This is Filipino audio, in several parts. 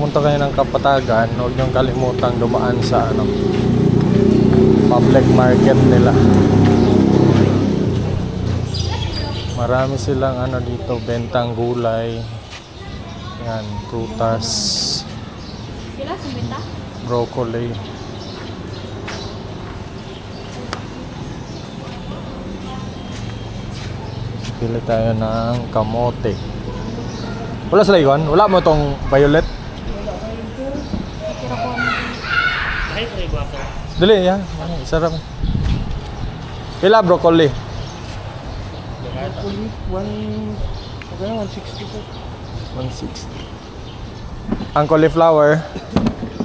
pupunta kayo ng Kapatagan, huwag niyong kalimutang dumaan sa public market nila. Marami silang dito, bentang gulay. Yan, prutas, broccoli. Pili tayo ng kamote. Wala sila iwan? Wala mo tong violet? Dili, yan. Sarap. Pila broccoli? Broccoli, 160 po. 160. Ang cauliflower?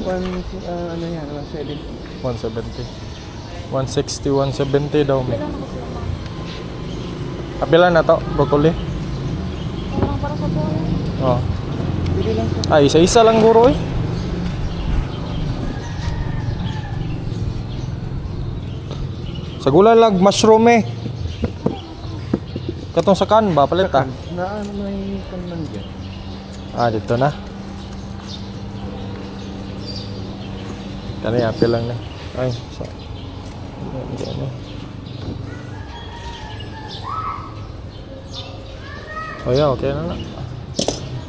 170. 170. 160, 170 daw may. Kapila na to, broccoli? Para sa buhay. Oh. Bili lang po. Ay, isa-isa lang guro eh. Sa gula lag mushroom eh. Katong sa kan ba palit ah? Na may kanan dyan. Ah, dito na. Kani apil lang na. Ay, so. Oh yeah, okay na na.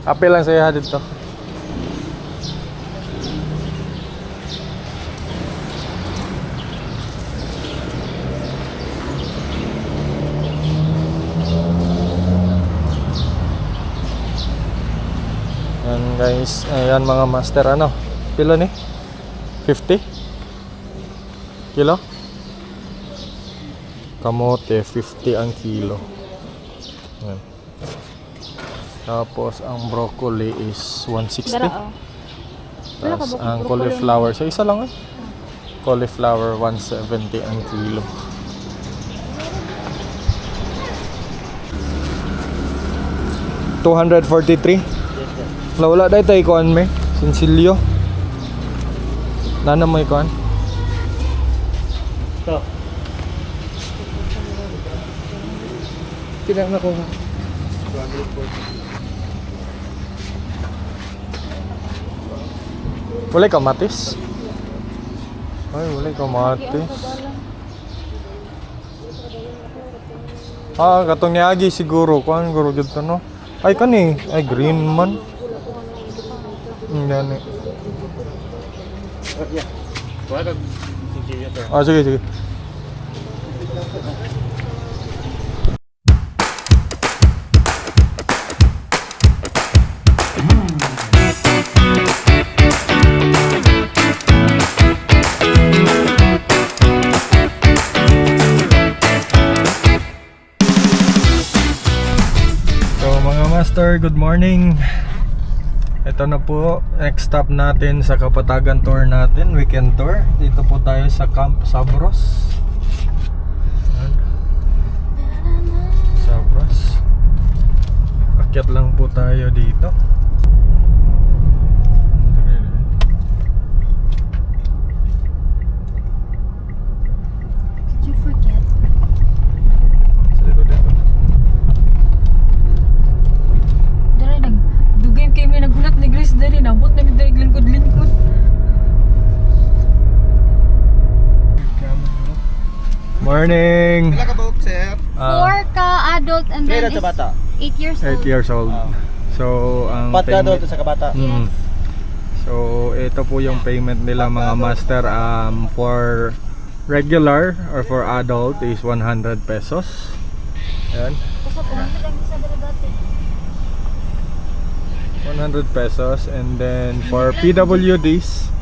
Apil lang saya dito. Yan guys, ayan mga master pila ni? 50? Kilo? Kamote, 50 ang kilo. Ayan. Tapos ang broccoli is 160. Tapos ang cauliflower, so isa lang cauliflower 170 ang kilo. $243. Wala dahil tayo ikuan may sinsilyo. Nana mo ikuan? Ito. Kailangan ako ha. Wala kamatis? Ay, wala kamatis. Ah, katong niagi siguro. Kuan guro dito no? Ay kani, ay green man. Yan eh. Ah, sige. So mga master, good morning. Ito na po, next stop natin sa Kapatagan tour natin, weekend tour. Dito po tayo sa Camp Sabros. Sabros. Akyat lang po tayo dito. Did you forget? Dito. Dari dugay kay may nagulat ni Grace dari nabot na mi dari lingkod. Morning! Kailan ka ba, sir? 4 ka adult and then Kailan sa bata? 8 years old. 8 years old. So, ang 4 ka doon sa kabata. So, ito po yung payment nila mga master. For regular or for adult is 100 pesos. Ayan. Kasi pumunta lang sa dara dati. 100 pesos. And then for PWDs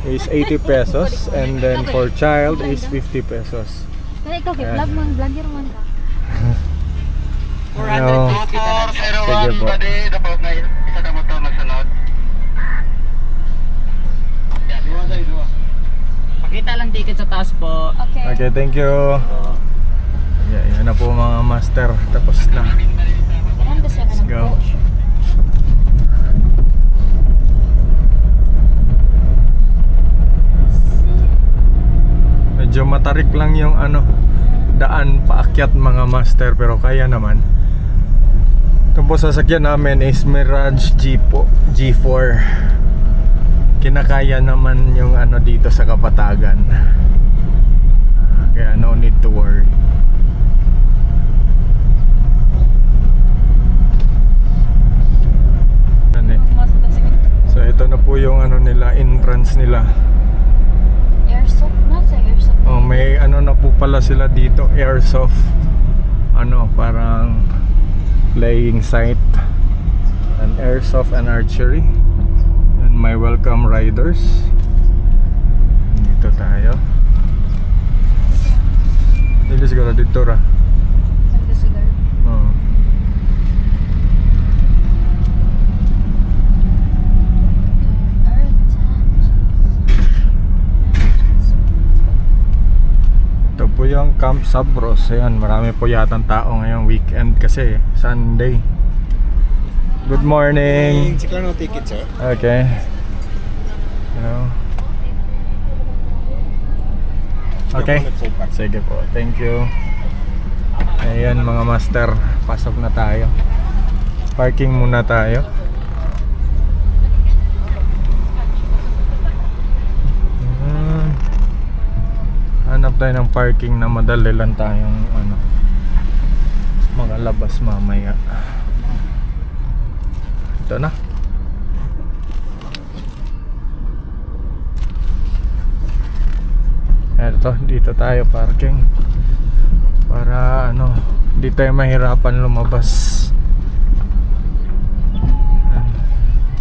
is 80 pesos. And then for child is 50 pesos. Kaya ikaw kay vlog man, vlogger man ka. 400 kita na. Sige po. Tapos na isa na motor magsunod. Pakita lang ticket sa taas po. Okay. Okay, thank you. Yan na po mga master. Tapos na. Let's go. Medyo matarik lang yung daan paakyat mga master, pero kaya naman. Ito po sasakyan namin is Mirage G4. kinakaya naman yung ano dito sa Kapatagan. Kaya no need to worry. So ito na po yung ano nila, entrance nila. Airsoft na sa airsoft. Oh, may ano na po pala sila dito, airsoft. Ano, parang playing site. And airsoft and archery. And my welcome riders. Dito tayo. Dito siguro dito ra. Oh. Ito po yung Camp Sabros. Ayan, marami po yatang tao ngayong weekend kasi Sunday. Good morning. Sikla no ticket, sir. Okay. Hello. Okay. Sige po. Thank you. Ayan mga master, pasok na tayo. Parking muna tayo. Hanap tayo ng parking na madali lang tayong ano, makalabas mamaya. Ito na. Eto, dito tayo parking. Para ano, hindi tayo mahirapan lumabas.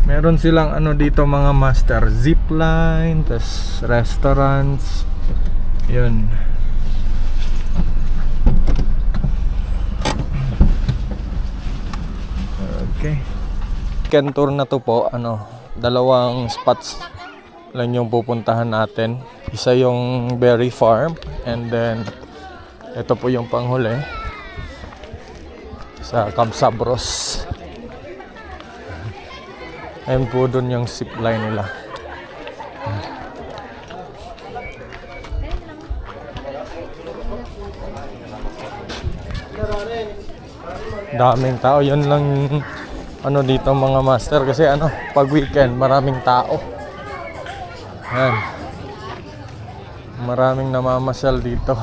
Meron silang ano dito mga master, zipline, tas restaurants. Yun. Okay. Weekend tour na to po, ano, dalawang spots lang yung pupuntahan natin. Isa yung berry farm and then ito po yung panghuli sa Camp Sabros. Ayun po dun yung zipline nila. Daming tao, yun lang ano dito mga master kasi ano, pag weekend maraming tao. Yan. Maraming namamasyal dito.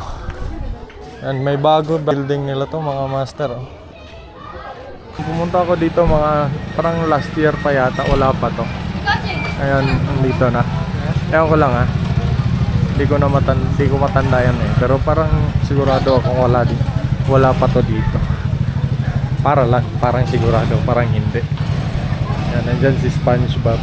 And may bago building nila to mga master. Pumunta ako dito mga parang last year pa yata, wala pa to. Ayun, dito na. Ewan ko lang ha. Hindi ko matanda yan eh. Pero parang sigurado akong wala pa to dito. Para lang, parang sigurado, parang hindi. Yan, nandyan si SpongeBob.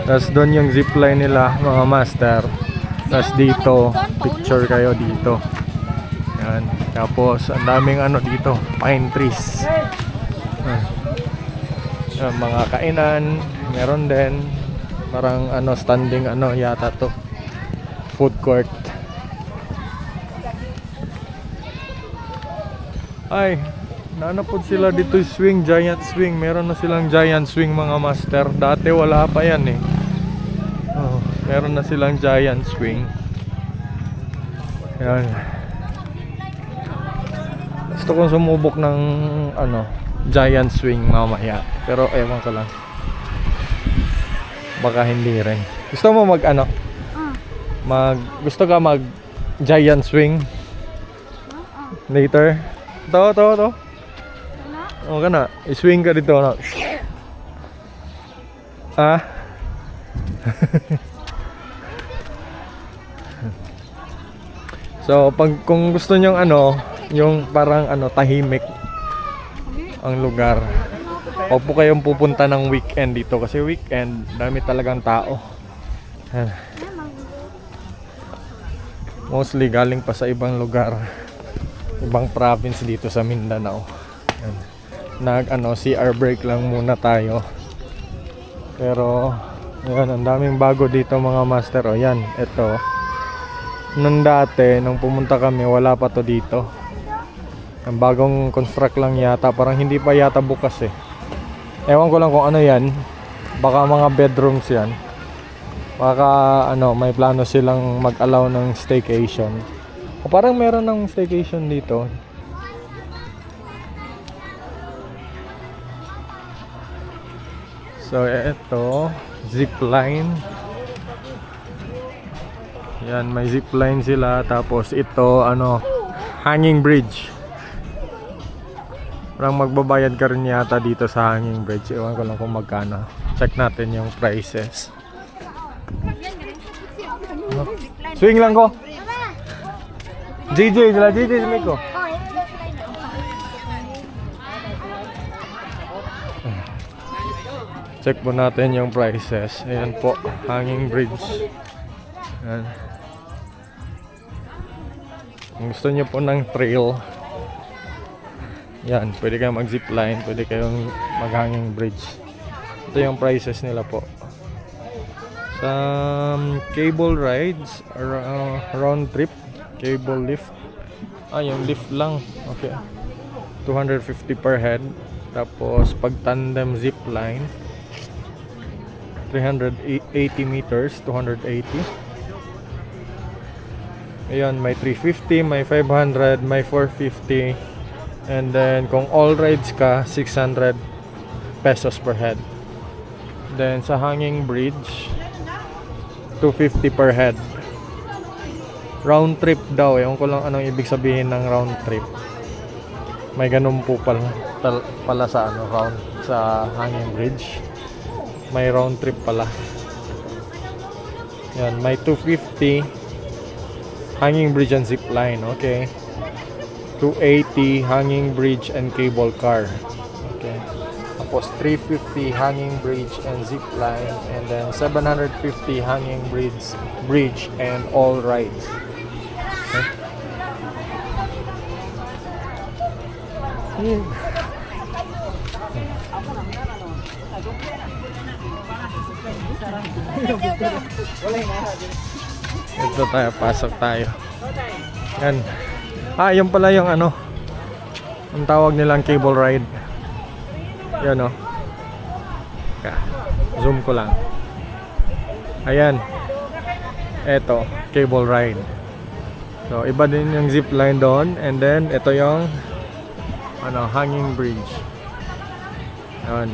Tapos doon yung zipline nila mga master. Tapos dito, picture kayo dito. Yan. Tapos ang daming ano dito, pine trees. Yan, mga kainan, meron din. Parang ano, standing ano yata to. Food court. Ay, nanapod sila dito swing, giant swing. Meron na silang giant swing mga master. Dati wala pa yan eh. Oh, meron na silang giant swing. Yan. Gusto kong sumubok ng ano, giant swing mamaya. Pero ewan ko lang. Baka hindi rin. Gusto mo mag ano? Gusto ka mag giant swing? Later? To. O ka na, i-swing ka dito na. Ah? So, kung gusto nyong ano, yung parang ano, tahimik ang lugar. O po kayong pupunta ng weekend dito kasi weekend, dami talagang tao. Mostly galing pa sa ibang lugar. Ibang province dito sa Mindanao. CR break lang muna tayo. Pero ayan, ang daming bago dito mga master. O yan, ito. Nung dati, nung pumunta kami, wala pa to dito. Ang bagong construct lang yata. Parang hindi pa yata bukas eh. Ewan ko lang kung ano yan. Baka mga bedrooms yan. Baka ano, may plano silang mag-allow ng staycation. O, parang meron ng staycation dito. So, eto, zipline. Yan, may zipline sila. Tapos ito, ano, hanging bridge. Parang magbabayad ka rin yata dito sa hanging bridge. Ewan ko lang kung magkano. Check natin yung prices. Swing lang ko. JJ, sila JJ, sila ko. Check po natin yung prices. Ayan po, hanging bridge. Ayan. Kung gusto nyo po ng trail, yan, pwede kayong mag-zipline, pwede kayong mag-hanging bridge. Ito yung prices nila po. Sa cable rides, round trip, cable lift. Yung lift lang. Okay. 250 per head. Tapos pag tandem zipline, 380 meters, 280. Ayan, may 350, may 500, may 450. And then kung all rides ka, 600 pesos per head. Then sa hanging bridge, 250 per head. Round trip daw. Ewan ko lang anong ibig sabihin ng round trip. May ganun po pala sa round sa hanging bridge. May round trip pala. Yan, may 250 hanging bridge and zip line. Okay. 280 hanging bridge and cable car. Okay. Tapos 350 hanging bridge and zip line, and then 750 hanging bridge and all rides. Okay. Ito tayo, pasok tayo. Yan. Yun pala yung ano, ang tawag nilang cable ride. Yan o. Zoom ko lang. Ayan. Eto, cable ride. So, iba din yung zip line doon. And then, ito yung ano, hanging bridge. Yan.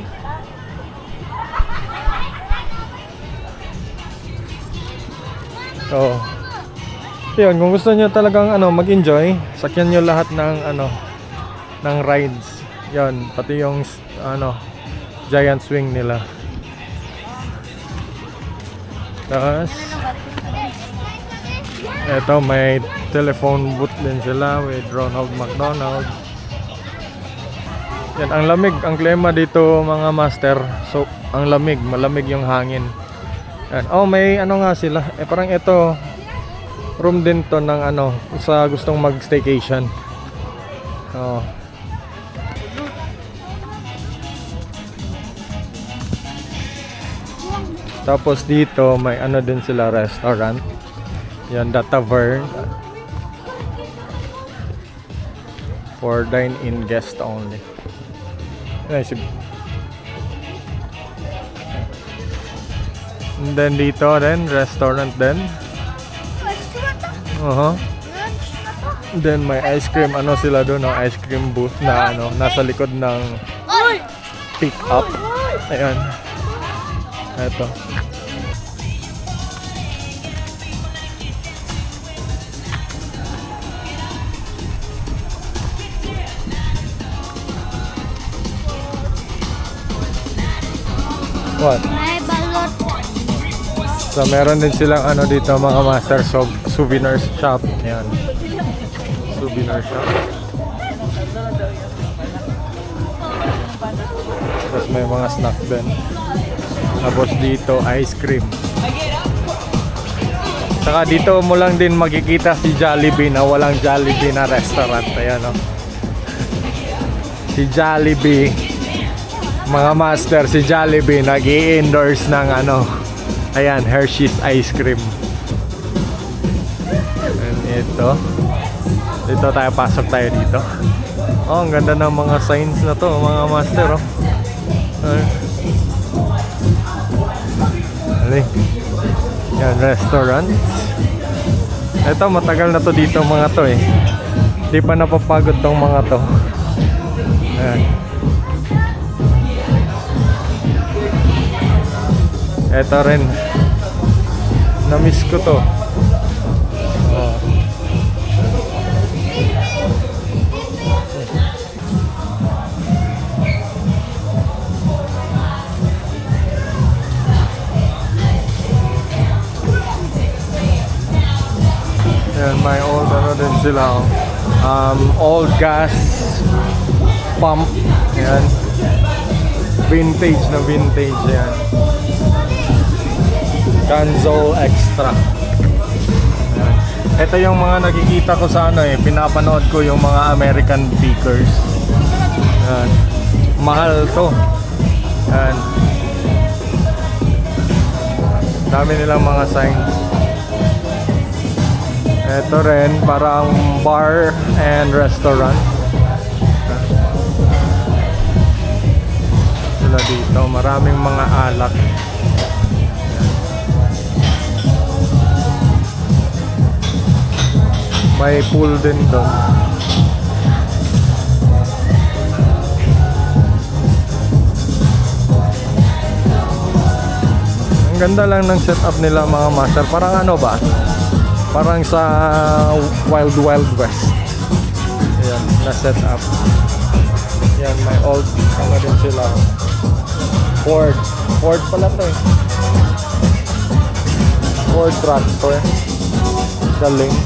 So, yun, kung gusto nyo talagang ano, mag-enjoy, sakyan nyo lahat ng ano, ng rides. Yan, pati yung ano, giant swing nila. Tapos eto, may telephone booth din sila with Ronald McDonald. Yan, ang lamig, ang klima dito mga master. So, ang lamig, malamig yung hangin. Yan. Oh, may ano nga sila. Parang ito, room din to ng ano, sa gustong mag-staycation. Oh. Tapos dito may ano din sila, restaurant. Yan, The Tavern. For dine-in guest only. Nice. And then dito din, restaurant din. Then may ice cream, ano sila doon, no? Ice cream booth na ano, nasa likod ng pick up. Ayan. Ito. What? May balot. So meron din silang ano dito mga master, souvenir shop. Ayan. Souvenir shop. Tapos may mga snack din. Tapos dito ice cream. Saka dito mo lang din makikita si Jollibee na walang Jollibee na restaurant. Ayan o. Si Jollibee, mga master, si Jollibee nag-i-endorse ng ano, ayan, Hershey's ice cream. And ito, dito tayo, pasok tayo dito. Oh, ang ganda ng mga signs na to mga master. Oh. Yan, restaurant. Ito, matagal na to dito mga to eh. Di pa napapagod tong mga to. Ayan. Ito rin. Na-miss ko to. Oh. Ayan, may old ano din sila. Old gas pump. Ayan. Vintage na vintage. Ayan. Ganzo Extra. Ayan. Ito yung mga nakikita ko sa ano eh. Pinapanood ko yung mga American Pickers. Ayan. Mahal to. Ayan. Dami nilang mga signs. Ito rin, parang bar and restaurant. Sila dito, maraming mga alak. May pool din doon. Ang ganda lang ng setup nila mga master. Parang ano ba? Parang sa Wild Wild West. Ayan, na set up. Ayan, may old, ano din sila. Ford pala to eh. Ford tractor. Galing.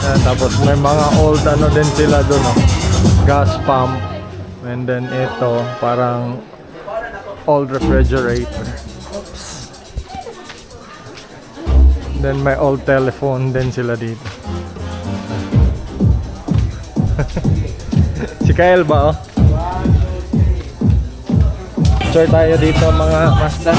Ayan, tapos may mga old ano din sila doon oh. Gas pump, and then ito parang old refrigerator. Oops. Then may old telephone din sila dito. Si Kyle ba oh? Sure tayo dito mga master.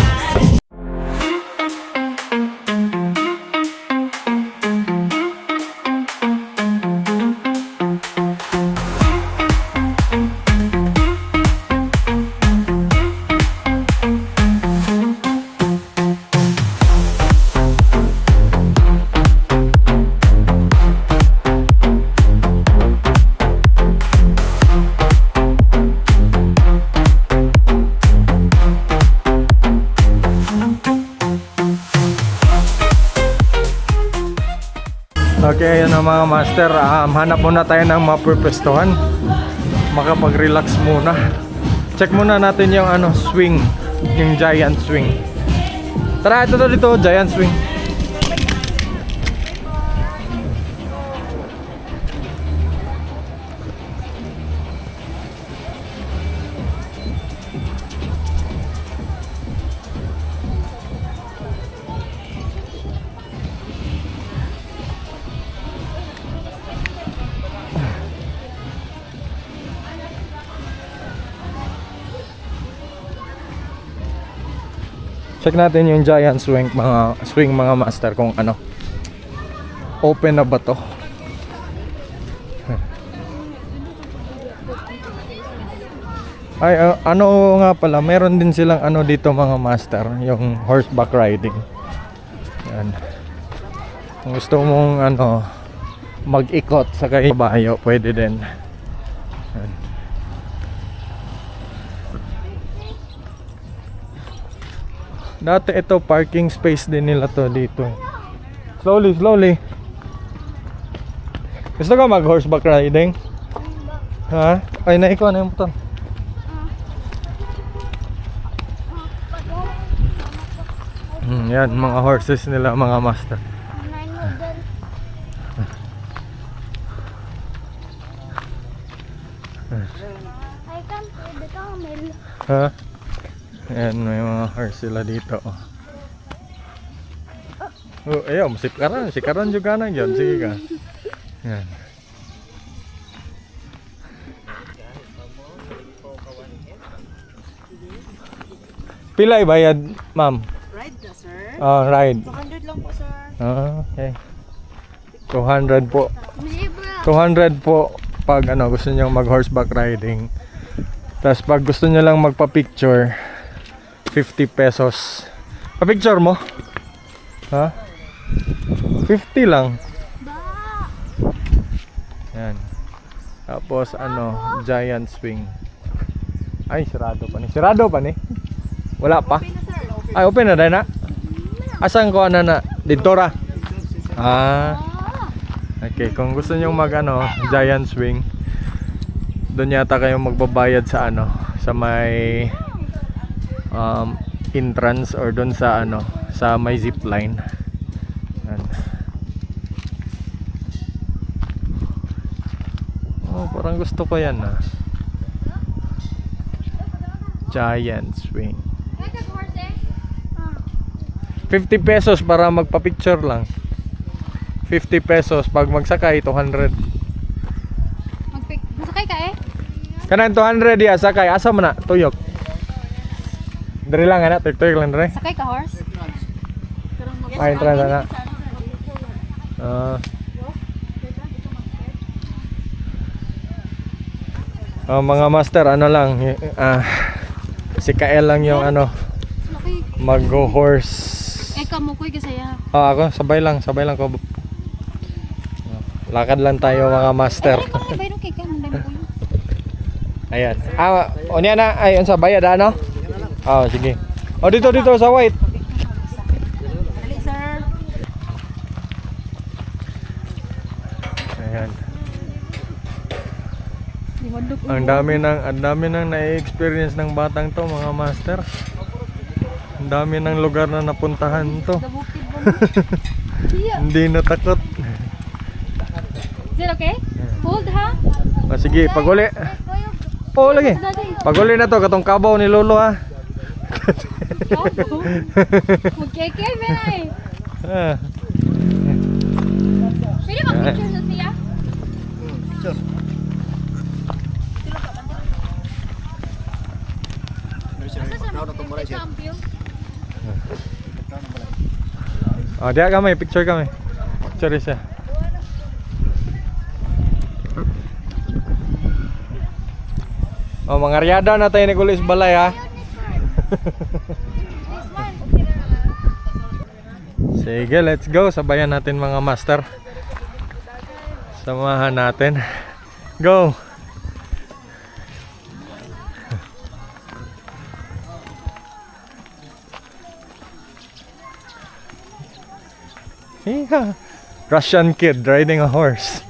Okay, ayun na mga master. Hanap muna tayo ng mapurpestuhan. Makapag-relax muna. Check muna natin yung ano, swing. Yung giant swing. Tara, ito dito, giant swing. Check natin yung giant swing mga master kung ano. Open na ba to? Ay, ano nga pala, meron din silang ano dito mga master, yung horseback riding. Yan. Kung gusto mong ano, mag-ikot sa kabayo, pwede din. Yan. Dati ito parking space din nila to dito. Slowly, slowly. Gusto ka mag horseback riding? Ha? Ay, naikuha na yung motor. Yan, mga horses nila, mga master. Ha? Ayan, may mga horse sila dito. Oh, ayaw, si Karan juga na yun. Sige ka. Ayan. Pila ibayad, ma'am? Ride na, sir? Ride. 200 lang po, sir. Okay. 200 po. 200 po pag ano, gusto niyo mag horseback riding. Tapos pag gusto niyo lang magpa-picture, 50 pesos. Pa-picture mo? Ha? 50 lang. Yan. Tapos ano, giant swing. Ay, sarado pa ni. Sarado pa ni? Wala pa? Ay, open na dahil na? Asan ko ano na? Dito ra? Ah. Okay, kung gusto niyo mag ano, giant swing, doon yata kayo magbabayad sa ano, sa may entrance or doon sa ano, sa may zipline. Yan. Oh, parang gusto ko yan ah. Giant swing. 50 pesos para magpa-picture lang. 50 pesos pag magsakay 200. Masakay ka eh? Kanan 200 ya sakay asa man na tuyok. Diri lang ana, tuyok lang diri. Sakay ka horse? Ay entrance na. Mga master ano lang si Kael lang yung ano mag-go horse. Kamo ko'y kasaya. Ako sabay lang ko. Lakad lang tayo mga master. Bayro kay ka mo ko. Ayan. Unya na ay unsa bayad ano? Sige. Dito sa white. Dali sir. Ayan. Ang dami nang na-experience ng batang to mga master. Ang dami ng lugar na napuntahan to. Hindi natakot. Is it okay? Hold ha? Sige, paguli. Lagi. Paguli na to katong kabaw ni Lolo ha. Magkeke ba na eh? Ah. Pwede mag-picture sa siya? Dia kami, picture kami. Picture siya. Mga riyada na tayo ni Kulis Balay ha. Sige, let's go. Sabayan natin mga master. Samahan natin. Go. Yeah. Russian kid riding a horse.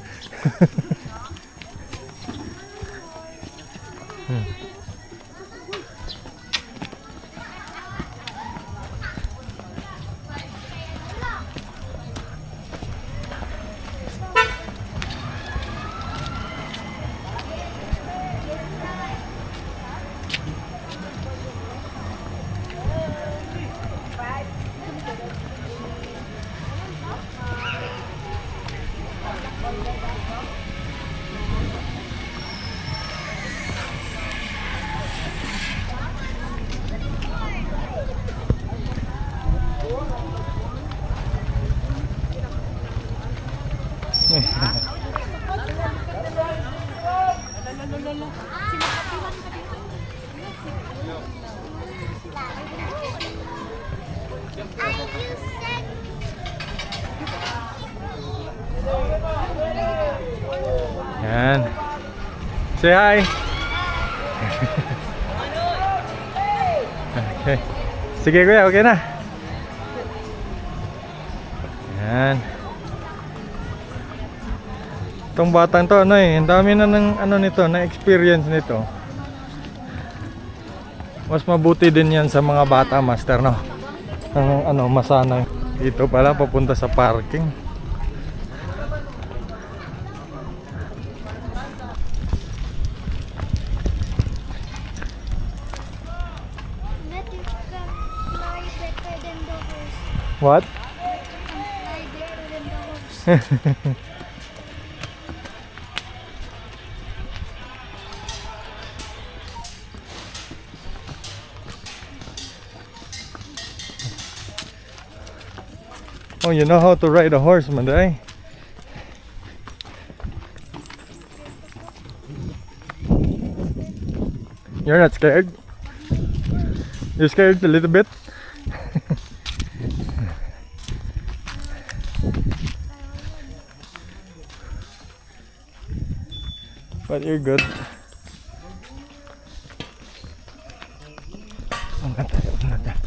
Yan. Say hi. Okay. Sige kuya, okay na. Yan. Itong batang to ano ang dami na ng ano nito, na experience nito. Mas mabuti din yan sa mga bata master no. Ang masanay. Dito pala papunta sa parking. What? Oh, you know how to ride a horse, Manday? You're not scared? You're scared a little bit? But you're good. Una tayo, una tayo.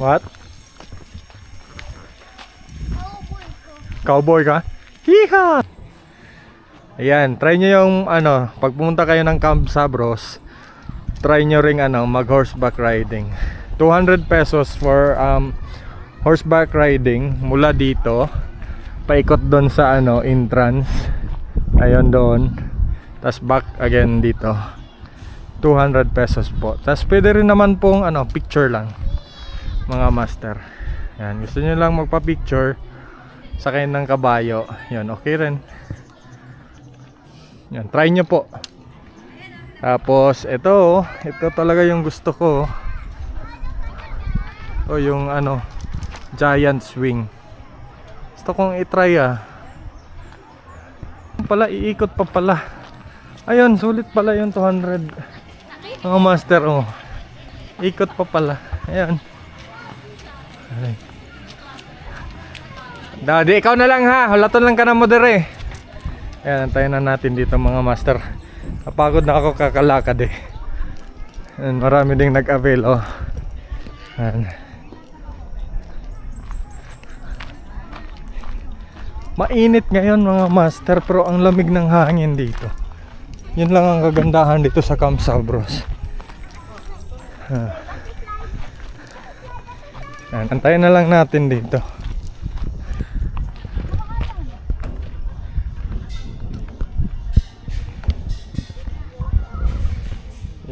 What? Cowboy ka? Hiha! Ayan, try nyo yung ano, pag pumunta kayo ng Camp Sabros, try nyo ring ano, mag horseback riding. 200 pesos for horseback riding mula dito paikot doon sa ano, entrance. Ayun doon. Tas back again dito. 200 pesos po. Tas pwede rin naman pong ano, picture lang. Mga master. Yan, gusto nyo lang magpa-picture sakay ng kabayo. Yan, okay rin. Yan, try nyo po. Tapos ito talaga yung gusto ko. Ito yung ano, giant swing. Gusto kong i-try pala, iikot pa pala. Ayun, sulit pala yung 200. Mga master, oh. Ikot pa pala. Ayan. Ay. Daddy, ikaw na lang ha. Hulaton lang ka na mo dire. Ayan, antayin na natin dito mga master. Napagod na ako kakalakad eh. Ayan, marami ding nag-avail, oh. Ayan. Mainit ngayon mga master, pero ang lamig ng hangin dito. Yun lang ang kagandahan dito sa Camp Sabros. Ayan, antayin na lang natin dito.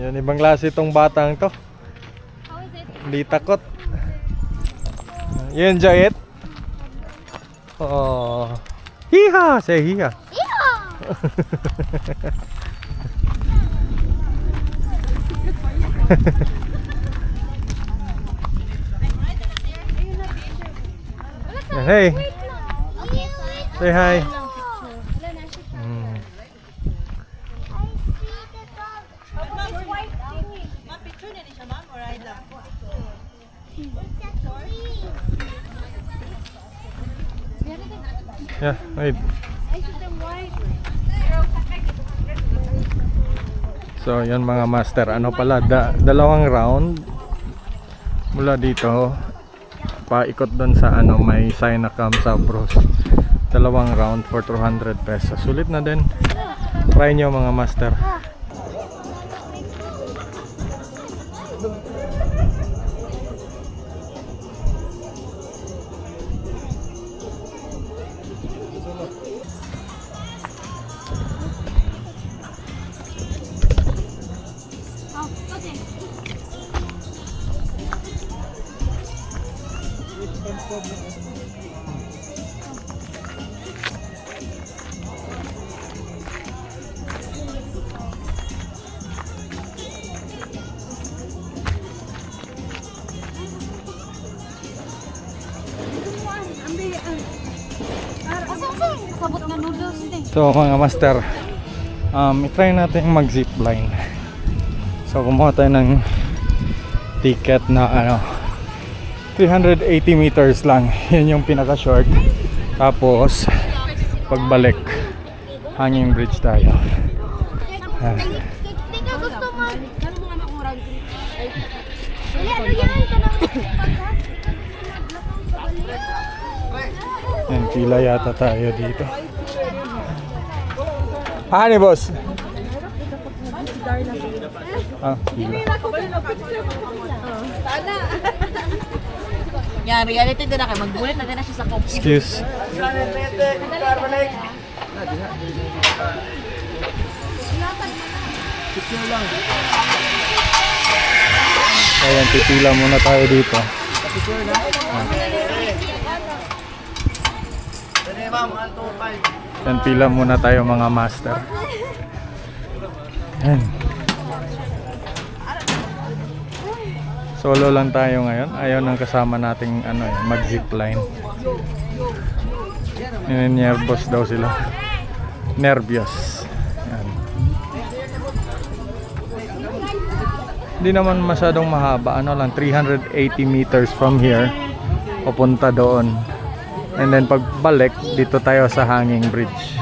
Yan, ibang klase itong batang to. Hindi takot. You enjoy it? Oh. Hiha! Say hiha. Hey. Say hi. Yeah, wait. So, yan mga master. Ano pala, dalawang round mula dito paikot doon sa ano, may sign na Camp Sabros. Dalawang round for 200 pesos. Sulit na din. Try nyo mga master. So mga master, i-try natin mag-zipline. So kumuha tayo ng ticket na ano, 380 meters lang. Yan yung pinaka-short. Tapos pagbalik, hanging bridge tayo. Yan, pila yata tayo dito. Hani boss? Ah, pila. Yan, reality din na kayo. Magbulit na din na siya sa coffee. Excuse. Ayan, pipila muna tayo dito. Ayan, pila muna tayo mga master. Ayan. Solo lang tayo ngayon. Ayaw nang kasama nating ano eh, mag-zipline. Nervous daw sila. Nervyos. Ayan. Hindi naman masyadong mahaba. Ano lang, 380 meters from here. Papunta doon. And then pagbalik, dito tayo sa hanging bridge.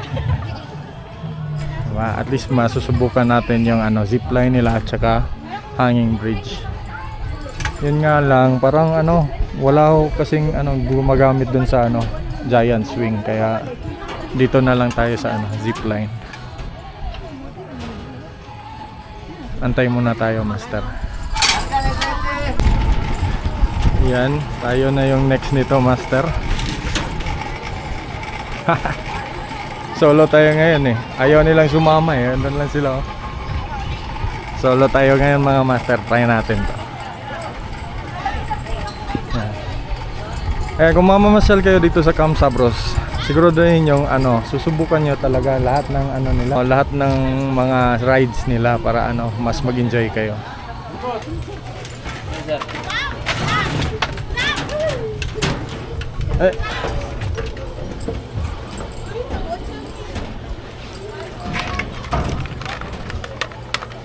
Diba? At least masusubukan natin yung ano, zipline nila at saka hanging bridge. Yun nga lang, parang ano, wala ko kasing ano, gumagamit dun sa ano, giant swing. Kaya dito na lang tayo sa ano, zipline. Antay muna tayo, master. Yan, tayo na yung next nito, master. Solo tayo ngayon eh. Ayaw nilang sumama eh. Andun lang sila oh. Solo tayo ngayon mga master. Try natin to. Kaya kung mamamasyal kayo dito sa Camp Sabros, siguraduhin yung ano, susubukan nyo talaga lahat ng ano nila, lahat ng mga rides nila para ano, mas mag-enjoy kayo. Eh.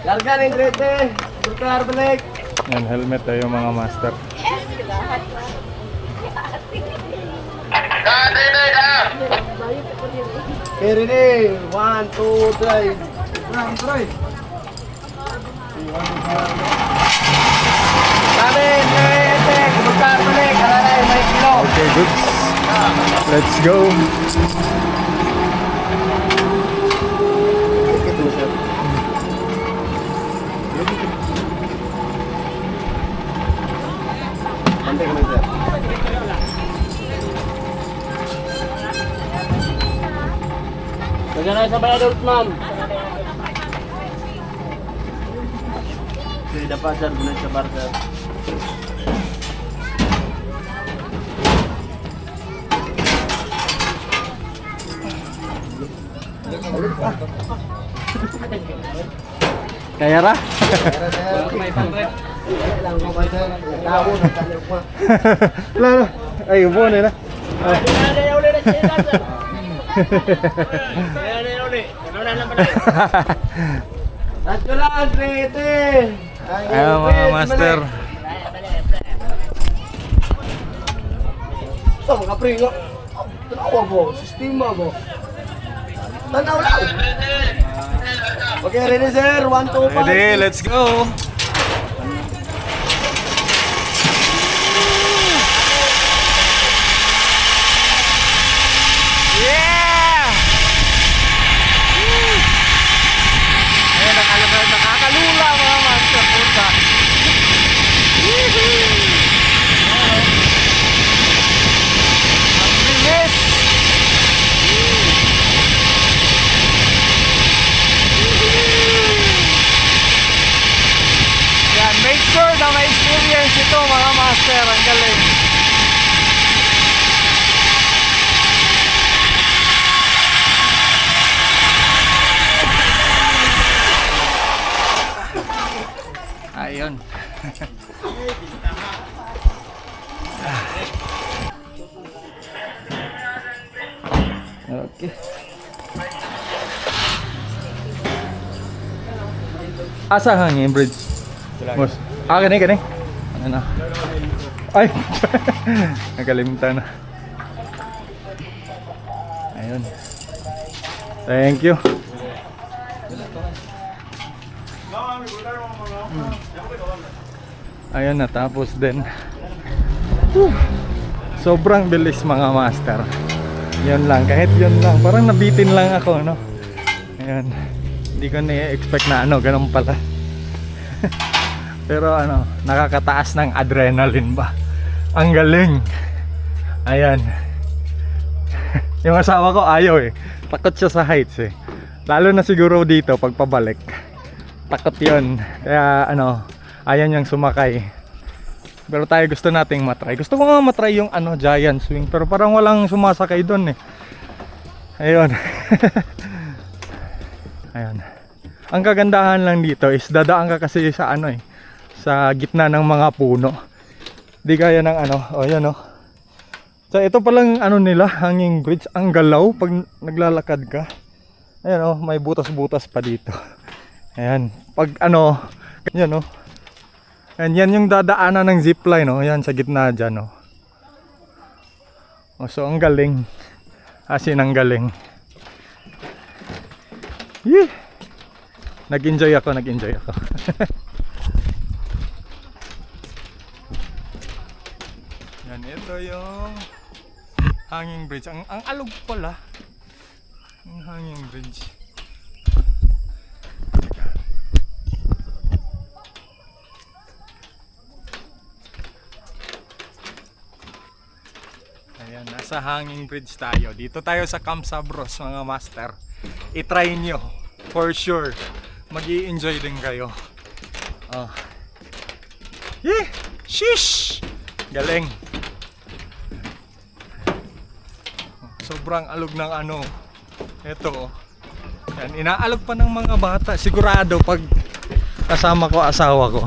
Larga rin, Drete. Bulkar, balik. Yan, helmet tayo mga master. Okay, Rene. 1, 2, 3. Try. Sabi, Drete. Bulkar, balik. Alalay, may kilo. Okay, good. Let's go. Ito, sir. Bantay ka lang, sir. Lagyan na sa baladot, ma'am. Sige, dapat, sir. Bulan sa bar, sir. Kaya ra? Lalo. Ay, upo na na. Ayan mga master. Ito, mga pre, tanawa mo, sistema mo. Tanaw lang. Okay, ready sir? 1, 2, 5. Ready, let's go. Yeah! Ayan, nakakalula mga master. Puta. Ang bilis! Yan, make sure na may experience ito mga master. Ang galing. Ayun. Okay. Asa hangin bridge? Boss. Gani. Ano na? Ay! Nakalimutan na. Ayun. Thank you. Ayun, natapos din. Sobrang bilis mga master. Yun lang, kahit yun lang. Parang nabitin lang ako, no? Ayun. Hindi ko na-expect na ano, ganun pala. Pero ano, nakakataas ng adrenaline ba? Ang galing. Ayan. Yung asawa ko ayaw eh. Takot siya sa heights eh. Lalo na siguro dito pag pabalik. Takot yun. Kaya ano, ayaw niyang sumakay. Pero tayo gusto nating matry. Gusto ko nga matry yung ano, giant swing. Pero parang walang sumasakay doon eh. Ayun. Ayun. Ang kagandahan lang dito is dadaan ka kasi sa ano sa gitna ng mga puno. Di kaya ng ano, yan So ito palang ano nila, hanging bridge, ang galaw pag naglalakad ka. Ayan may butas-butas pa dito. Ayan, pag ano, yan And yan yung dadaanan ng zipline yan sa gitna dyan so ang galing. As in, ang galing. Yee! Nag-enjoy ako. Yan, ito yung hanging bridge. Ang alog pala. Ang hanging bridge. Ayan, nasa hanging bridge tayo. Dito tayo sa Camp Sabros, mga master. I-try nyo. For sure. Mag-i-enjoy din kayo. Shish! Galing. Sobrang alog ng ano. Ito. Yan, inaalog pa ng mga bata. Sigurado pag kasama ko asawa ko.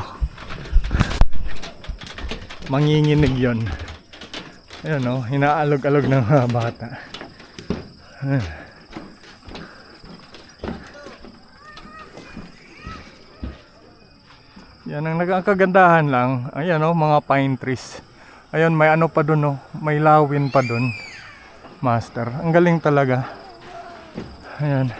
Manginginig yon. Ayun inaalog-alog ng mga bata. Yan ang nagkakagandahan lang. Ayan mga pine trees. Ayun, may ano pa dun may lawin pa dun. Master, ang galing talaga. Ayan.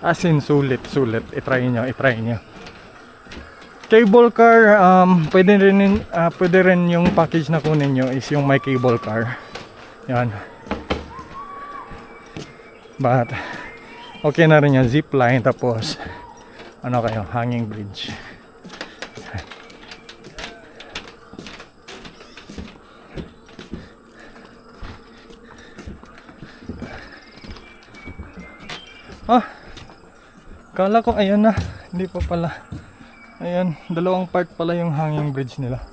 As in, sulit. I-try nyo. Cable car, pwede rin yung package na kunin nyo is yung may cable car. Yan. But, okay na rin yung zip line, tapos, hanging bridge. Kala ko ayan na, hindi pa pala. Ayan, dalawang part pala yung hanging bridge nila.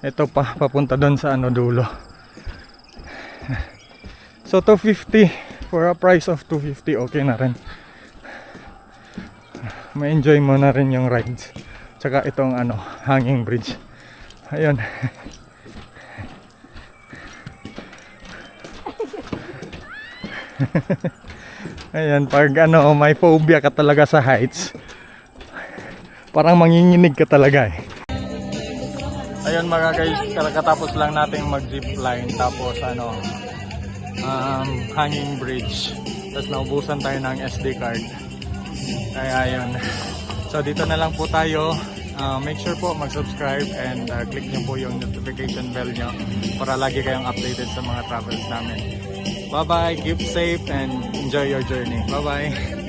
Ito pa, papunta doon sa dulo. So 250 for a price of 250, okay na rin. Ma-enjoy mo na rin yung rides. Tsaka itong hanging bridge. Ayun. Ayan, pag may phobia ka talaga sa heights, parang manginginig ka talaga Ayun mga guys, katapos lang natin mag-zipline, tapos hanging bridge. Tapos naubusan tayo ng SD card. Kaya ayun. So dito na lang po tayo. Make sure po mag-subscribe and click nyo po yung notification bell nyo para lagi kayong updated sa mga travels namin. Bye bye, keep safe and enjoy your journey. Bye bye.